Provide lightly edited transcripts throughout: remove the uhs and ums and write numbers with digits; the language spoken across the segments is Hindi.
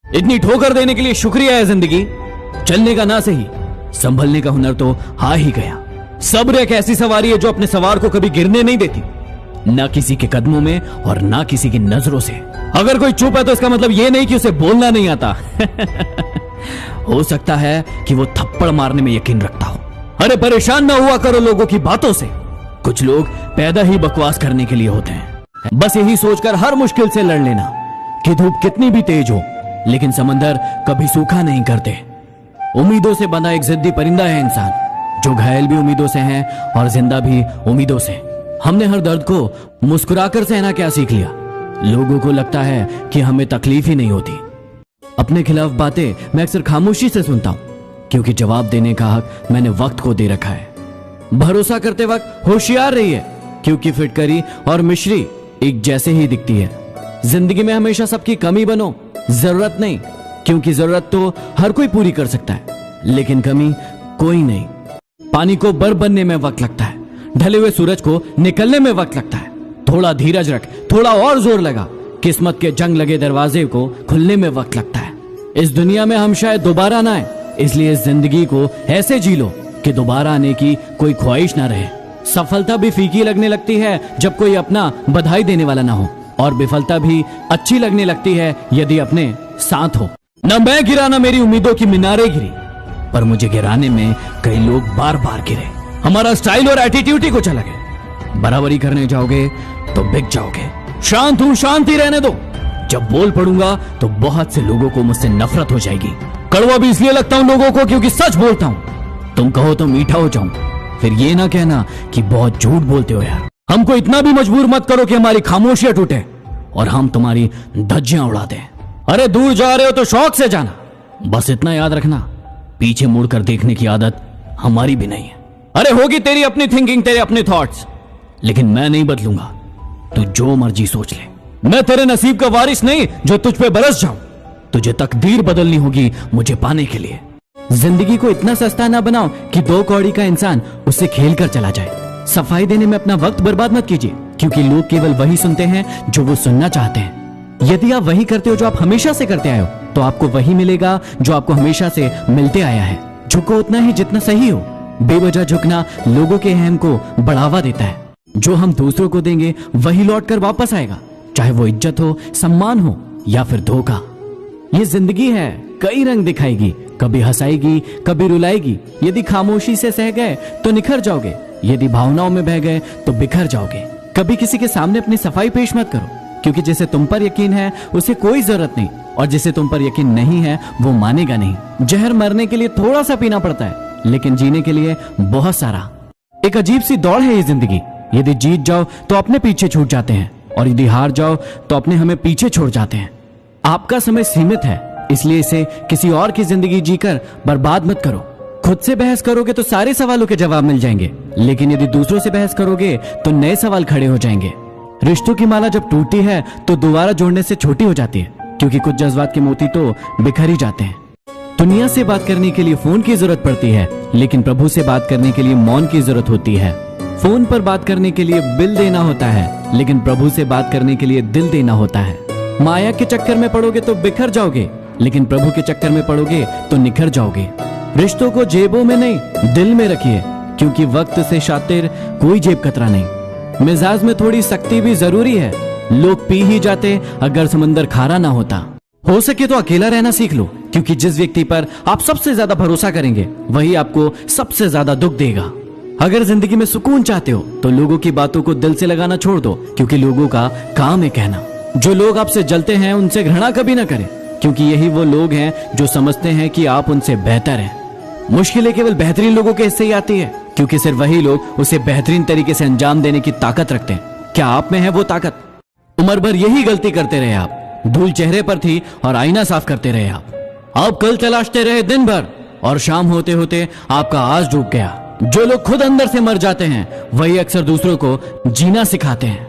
इतनी ठोकर देने के लिए शुक्रिया है जिंदगी। चलने का ना सही, संभलने का हुनर तो आ ही गया। सब्र एक ऐसी सवारी है जो अपने सवार को कभी गिरने नहीं देती, ना किसी के कदमों में और ना किसी की नजरों से। अगर कोई चुप है तो इसका मतलब यह नहीं कि उसे बोलना नहीं आता। हो सकता है कि वो थप्पड़ मारने में यकीन रखता हो। अरे परेशान ना हुआ करो लोगों की बातों से। कुछ लोग पैदा ही बकवास करने के लिए होते हैं। बस यही सोचकर हर मुश्किल से लड़ लेना कि धूप कितनी भी तेज हो, लेकिन समंदर कभी सूखा नहीं करते। उम्मीदों से बंधा एक जिद्दी परिंदा है इंसान, जो घायल भी उम्मीदों से है और जिंदा भी उम्मीदों से। हमने हर दर्द को मुस्कुराकर सहना क्या सीख लिया। लोगों को लगता है कि हमें तकलीफ ही नहीं होती। अपने खिलाफ बातें मैं अक्सर खामोशी से सुनता हूं, क्योंकि जवाब देने का हक मैंने वक्त को दे रखा है। भरोसा करते वक्त होशियार रहिए, क्योंकि फिटकरी और मिश्री एक जैसे ही दिखती है। जिंदगी में हमेशा सबकी कमी बनो, जरूरत नहीं, क्योंकि जरूरत तो हर कोई पूरी कर सकता है, लेकिन कमी कोई नहीं। पानी को बर बनने में वक्त लगता है, ढले हुए सूरज को निकलने में वक्त लगता है। थोड़ा धीरज रख, थोड़ा और जोर लगा, किस्मत के जंग लगे दरवाजे को खुलने में वक्त लगता है। इस दुनिया में हम शायद दोबारा ना आए, इसलिए इस जिंदगी को ऐसे जी लो कि दोबारा आने की कोई ख्वाहिश ना रहे। सफलता भी फीकी लगने लगती है जब कोई अपना बधाई देने वाला ना हो, और विफलता भी अच्छी लगने लगती है यदि अपने साथ हो। न मैं गिरा ना मेरी उम्मीदों की मीनारें गिरी, पर मुझे गिराने में कई लोग बार बार गिरे। हमारा स्टाइल और एटीट्यूड ही कुछ अलग है। बराबरी करने जाओगे तो बिक जाओगे। शांत हूं, शांति रहने दो। जब बोल पड़ूंगा तो बहुत से लोगों को मुझसे नफरत हो जाएगी। कड़वा भी इसलिए लगता हूं लोगों को क्योंकि सच बोलता हूं। तुम कहो तो मीठा हो जाऊं, फिर ये ना कहना कि बहुत झूठ बोलते हो यार। हमको इतना भी मजबूर मत करो कि हमारी खामोशियां टूटे और हम तुम्हारी धज्जियां उड़ा दें। अरे दूर जा रहे हो तो शौक से जाना, बस इतना याद रखना, पीछे मुड़कर देखने की आदत हमारी भी नहीं है। अरे होगी तेरी अपनी थिंकिंग, तेरे अपने थॉट्स, लेकिन मैं नहीं बदलूंगा। तू जो मर्जी सोच ले, मैं तेरे नसीब का वारिस नहीं जो तुझ पे बरस जाऊं। तुझे तकदीर बदलनी होगी मुझे पाने के लिए। जिंदगी को इतना सस्ता ना बनाओ कि 2 कौड़ी का इंसान उससे खेल कर चला जाए। सफाई देने में अपना वक्त बर्बाद मत कीजिए, क्योंकि लोग केवल वही सुनते हैं जो वो सुनना चाहते हैं। यदि आप वही करते हो जो आप हमेशा से करते आए हो, तो आपको वही मिलेगा जो आपको हमेशा से मिलते आया है। झुको उतना ही जितना सही हो। बेवजह झुकना लोगों के अहम को बढ़ावा देता है। जो हम दूसरों को देंगे वही लौट कर वापस आएगा, चाहे वो इज्जत हो, सम्मान हो या फिर धोखा। ये जिंदगी है, कई रंग दिखाएगी, कभी हंसाएगी, कभी रुलाएगी। यदि खामोशी से सह गए तो निखर जाओगे, यदि भावनाओं में बह गए तो बिखर जाओगे। कभी किसी के सामने अपनी सफाई पेश मत करो, क्योंकि जिसे तुम पर यकीन है उसे कोई जरूरत नहीं, और जिसे तुम पर यकीन नहीं है वो मानेगा नहीं। जहर मरने के लिए थोड़ा सा पीना पड़ता है, लेकिन जीने के लिए बहुत सारा। एक अजीब सी दौड़ है ये जिंदगी। यदि जीत जाओ तो अपने पीछे छूट जाते हैं, और यदि हार जाओ तो अपने हमें पीछे छोड़ जाते हैं। आपका समय सीमित है, इसलिए इसे किसी और की जिंदगी जीकर बर्बाद मत करो। खुद से बहस करोगे तो सारे सवालों के जवाब मिल जाएंगे, लेकिन यदि दूसरों से बहस करोगे तो नए सवाल खड़े हो जाएंगे। रिश्तों की माला जब टूटती है तो दोबारा जोड़ने से छोटी हो जाती है, क्योंकि कुछ जज्बात के मोती तो बिखर ही जाते हैं। दुनिया से बात करने के लिए फोन की जरूरत पड़ती है, लेकिन प्रभु से बात करने के लिए मौन की जरूरत होती है। फोन पर बात करने के लिए बिल देना होता है, लेकिन प्रभु से बात करने के लिए दिल देना होता है। माया के चक्कर में पड़ोगे तो बिखर जाओगे, लेकिन प्रभु के चक्कर में पड़ोगे तो निखर जाओगे। रिश्तों को जेबों में नहीं, दिल में रखिए, क्योंकि वक्त से शातिर कोई जेब कतरा नहीं। मिजाज में थोड़ी सख्ती भी जरूरी है। लोग पी ही जाते अगर समंदर खारा ना होता। हो सके तो अकेला रहना सीख लो, क्योंकि जिस व्यक्ति पर आप सबसे ज्यादा भरोसा करेंगे वही आपको सबसे ज्यादा दुख देगा। अगर जिंदगी में सुकून चाहते हो तो लोगों की बातों को दिल से लगाना छोड़ दो, क्योंकि लोगों का काम है कहना। जो लोग आपसे जलते हैं उनसे घृणा कभी ना करें, क्योंकि यही वो लोग हैं जो समझते हैं कि आप उनसे बेहतर हैं। मुश्किलें केवल बेहतरीन लोगों के हिस्से ही आती है, क्योंकि सिर्फ वही लोग उसे बेहतरीन तरीके से अंजाम देने की ताकत रखते हैं। क्या आप में है वो ताकत? उम्र भर यही गलती करते रहे आप। धूल चेहरे पर थी और आईना साफ करते रहे आप कल तलाशते रहे दिन भर, और शाम होते होते आपका आज डूब गया। जो लोग खुद अंदर से मर जाते हैं वही अक्सर दूसरों को जीना सिखाते हैं।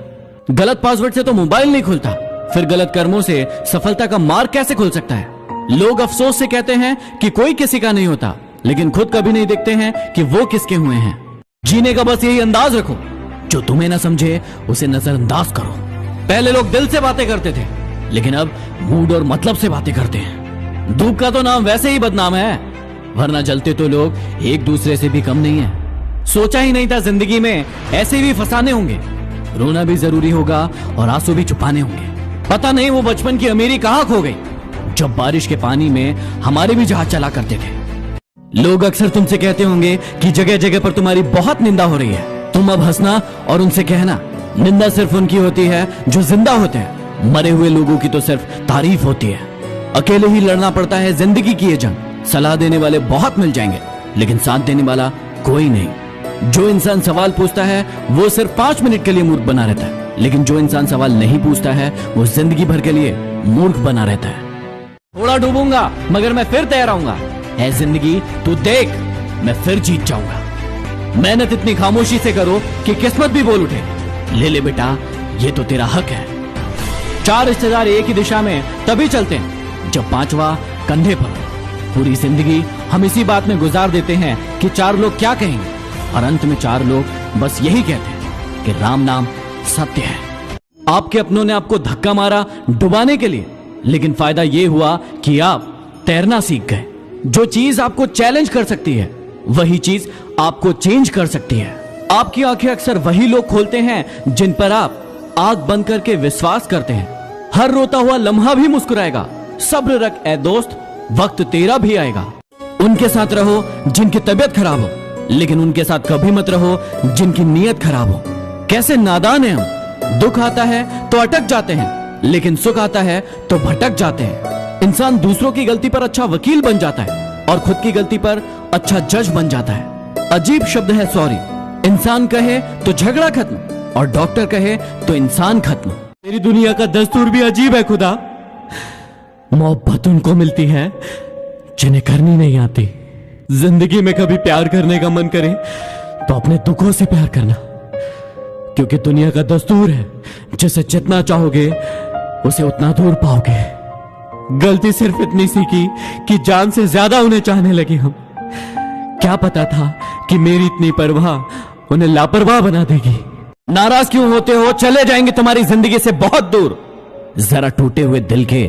गलत पासवर्ड से तो मोबाइल नहीं खुलता, फिर गलत कर्मों से सफलता का मार्ग कैसे खुल सकता है? लोग अफसोस से कहते हैं कि कोई किसी का नहीं होता, लेकिन खुद कभी नहीं देखते हैं कि वो किसके हुए हैं। जीने का बस यही अंदाज रखो, जो तुम्हें ना समझे उसे नजरअंदाज करो। पहले लोग दिल से बातें करते थे, लेकिन अब मूड और मतलब से बातें करते हैं। धूप का तो नाम वैसे ही बदनाम है, वरना जलते तो लोग एक दूसरे से भी कम नहीं है। सोचा ही नहीं था जिंदगी में ऐसे भी फसाने होंगे, रोना भी जरूरी होगा और आंसू भी छुपाने होंगे। पता नहीं वो बचपन की अमीरी कहाँ खो गई, जब बारिश के पानी में हमारे भी जहाज चला करते थे। लोग अक्सर तुमसे कहते होंगे कि जगह जगह पर तुम्हारी बहुत निंदा हो रही है। तुम अब हंसना और उनसे कहना, निंदा सिर्फ उनकी होती है जो जिंदा होते हैं, मरे हुए लोगों की तो सिर्फ तारीफ होती है। अकेले ही लड़ना पड़ता है जिंदगी की ये जंग। सलाह देने वाले बहुत मिल जाएंगे, लेकिन साथ देने वाला कोई नहीं। जो इंसान सवाल पूछता है वो सिर्फ 5 मिनट के लिए मूर्ख बना रहता है, लेकिन जो इंसान सवाल नहीं पूछता है वो जिंदगी भर के लिए मूर्ख बना रहता है। थोड़ा डूबूंगा मगर मैं फिर तैर आऊंगा, है जिंदगी तू देख, मैं फिर जीत जाऊंगा। मेहनत इतनी खामोशी से करो कि किस्मत भी बोल उठे। ले ले बेटा, ये तो तेरा हक है। 4 रिश्तेदार एक ही दिशा में तभी चलते हैं जब 5वां कंधे पर। पूरी जिंदगी हम इसी बात में गुजार देते हैं कि 4 लोग क्या कहेंगे, और अंत में 4 लोग बस यही कहते हैं कि राम नाम सत्य है। आपके अपनों ने आपको धक्का मारा डुबाने के लिए, लेकिन फायदा ये हुआ कि आप तैरना सीख गए। जो चीज आपको चैलेंज कर सकती है वही चीज आपको चेंज कर सकती है। आपकी आंखें अक्सर वही लोग खोलते हैं जिन पर आप आंख बंद करके विश्वास करते हैं। हर रोता हुआ लम्हा भी मुस्कुराएगा। सब्र रख ए दोस्त, वक्त तेरा भी आएगा। उनके साथ रहो जिनकी तबीयत खराब हो, लेकिन उनके साथ कभी मत रहो जिनकी नीयत खराब हो। कैसे नादान है हम, दुख आता है तो अटक जाते हैं, लेकिन सुख आता है तो भटक जाते हैं। इंसान दूसरों की गलती पर अच्छा वकील बन जाता है और खुद की गलती पर अच्छा जज बन जाता है। अजीब शब्द है सॉरी। इंसान कहे तो झगड़ा खत्म, और डॉक्टर कहे तो इंसान खत्म। मेरी दुनिया का दस्तूर भी अजीब है खुदा। मोहब्बत उनको मिलती है जिन्हें करनी नहीं आती। जिंदगी में कभी प्यार करने का मन करे तो अपने दुखों से प्यार करना, क्योंकि दुनिया का दस्तूर है जिसे जितना चाहोगे उसे उतना दूर पाओगे। गलती सिर्फ इतनी सी की कि जान से ज्यादा उन्हें चाहने लगे हम। क्या पता था कि मेरी इतनी परवाह उन्हें लापरवाह बना देगी। नाराज क्यों होते हो, चले जाएंगे तुम्हारी जिंदगी से बहुत दूर। जरा टूटे हुए दिल के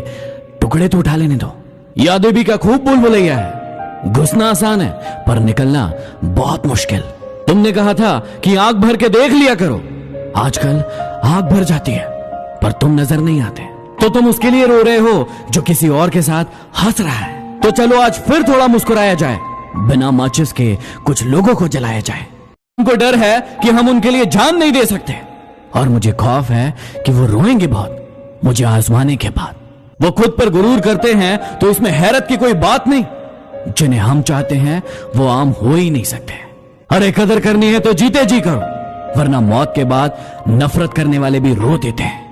टुकड़े तो उठा लेने दो। यादें भी का खूब बुलबुलैया है। घुसना आसान है पर निकलना बहुत मुश्किल। तुमने कहा था कि आंख भर के देख लिया करो, आजकल आंख भर जाती है पर तुम नजर नहीं आते। तो तुम उसके लिए रो रहे हो जो किसी और के साथ हंस रहा है। तो चलो आज फिर थोड़ा मुस्कुराया जाए, बिना माचिस के कुछ लोगों को जलाया जाए। उनको डर है कि हम उनके लिए जान नहीं दे सकते, और मुझे खौफ है कि वो रोएंगे बहुत मुझे आजमाने के बाद। वो खुद पर गुरूर करते हैं तो इसमें हैरत की कोई बात नहीं। जिन्हें हम चाहते हैं वो आम हो ही नहीं सकते। अरे कदर करनी है तो जीते जी करो, वरना मौत के बाद नफरत करने वाले भी रो देते हैं।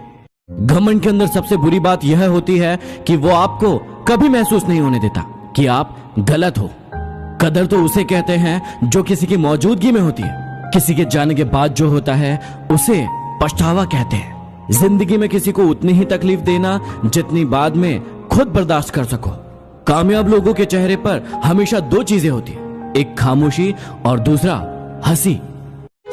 घमंड के अंदर सबसे बुरी बात यह होती है कि वो आपको कभी महसूस नहीं होने देता कि आप गलत हो। कदर तो उसे कहते हैं जो किसी की मौजूदगी में होती है। किसी के जाने के बाद जो होता है उसे पछतावा कहते हैं। जिंदगी में किसी को उतनी ही तकलीफ देना जितनी बाद में खुद बर्दाश्त कर सको। कामयाब लोगों के चेहरे पर हमेशा 2 चीजें होती है, एक खामोशी और दूसरा हंसी।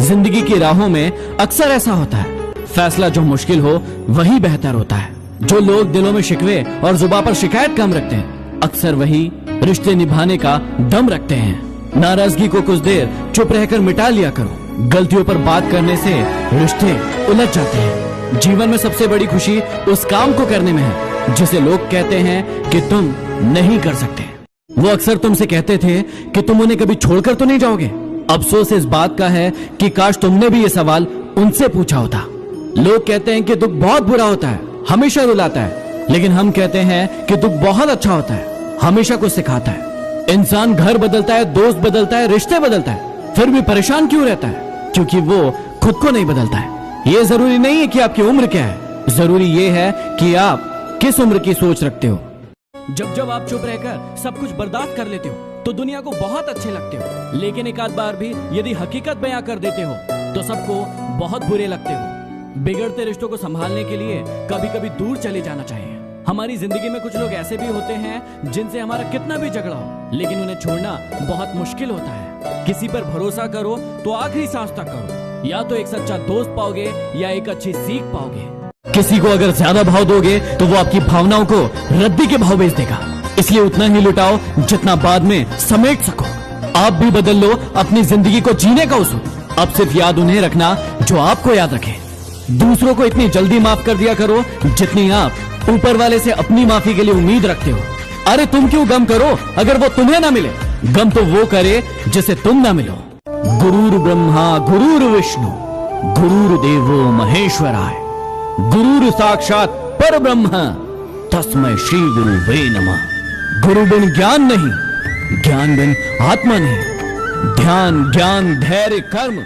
जिंदगी की राहों में अक्सर ऐसा होता है, फैसला जो मुश्किल हो वही बेहतर होता है। जो लोग दिलों में शिकवे और जुबान पर शिकायत कम रखते हैं, अक्सर वही रिश्ते निभाने का दम रखते हैं। नाराजगी को कुछ देर चुप रहकर मिटा लिया करो। गलतियों पर बात करने से रिश्ते उलझ जाते हैं। जीवन में सबसे बड़ी खुशी उस काम को करने में है जिसे लोग कहते हैं कि तुम नहीं कर सकते। वो अक्सर तुमसे कहते थे कि तुम उन्हें कभी छोड़कर तो नहीं जाओगे। अफसोस इस बात का है कि काश तुमने भी ये सवाल उनसे पूछा होता। लोग कहते हैं कि दुख बहुत बुरा होता है, हमेशा रुलाता है, लेकिन हम कहते हैं कि दुख बहुत अच्छा होता है, हमेशा कुछ सिखाता है। इंसान घर बदलता है, दोस्त बदलता है, रिश्ते बदलता है, फिर भी परेशान क्यों रहता है? क्योंकि वो खुद को नहीं बदलता है। ये जरूरी नहीं है कि आपकी उम्र क्या है, जरूरी ये है कि आप किस उम्र की सोच रखते हो। जब आप चुप रहकर सब कुछ बर्दाश्त कर लेते हो तो दुनिया को बहुत अच्छे लगते हो, लेकिन एक आध बार भी यदि हकीकत बयां कर देते हो तो सबको बहुत बुरे लगते हो। बिगड़ते रिश्तों को संभालने के लिए कभी कभी दूर चले जाना चाहिए। हमारी जिंदगी में कुछ लोग ऐसे भी होते हैं जिनसे हमारा कितना भी झगड़ा हो, लेकिन उन्हें छोड़ना बहुत मुश्किल होता है। किसी पर भरोसा करो तो आखिरी सांस तक करो, या तो एक सच्चा दोस्त पाओगे या एक अच्छी सीख पाओगे। किसी को अगर ज्यादा भाव दोगे तो वो आपकी भावनाओं को रद्दी के भाव बेच देगा। इसलिए उतना ही लुटाओ जितना बाद में समेट सको। आप भी बदल लो अपनी जिंदगी को जीने का उसूल। अब सिर्फ याद उन्हें रखना जो आपको याद रखे। दूसरों को इतनी जल्दी माफ कर दिया करो जितनी आप ऊपर वाले से अपनी माफी के लिए उम्मीद रखते हो। अरे तुम क्यों गम करो अगर वो तुम्हें ना मिले, गम तो वो करे जिसे तुम ना मिलो। गुरुर् ब्रह्मा गुरुर् विष्णु गुरुर्देवो महेश्वराय गुरुर् साक्षात परब्रह्म तस्मै श्री गुरुवे नमः। गुरु बिन ज्ञान नहीं, ज्ञान बिन आत्मा नहीं। ध्यान ज्ञान धैर्य कर्म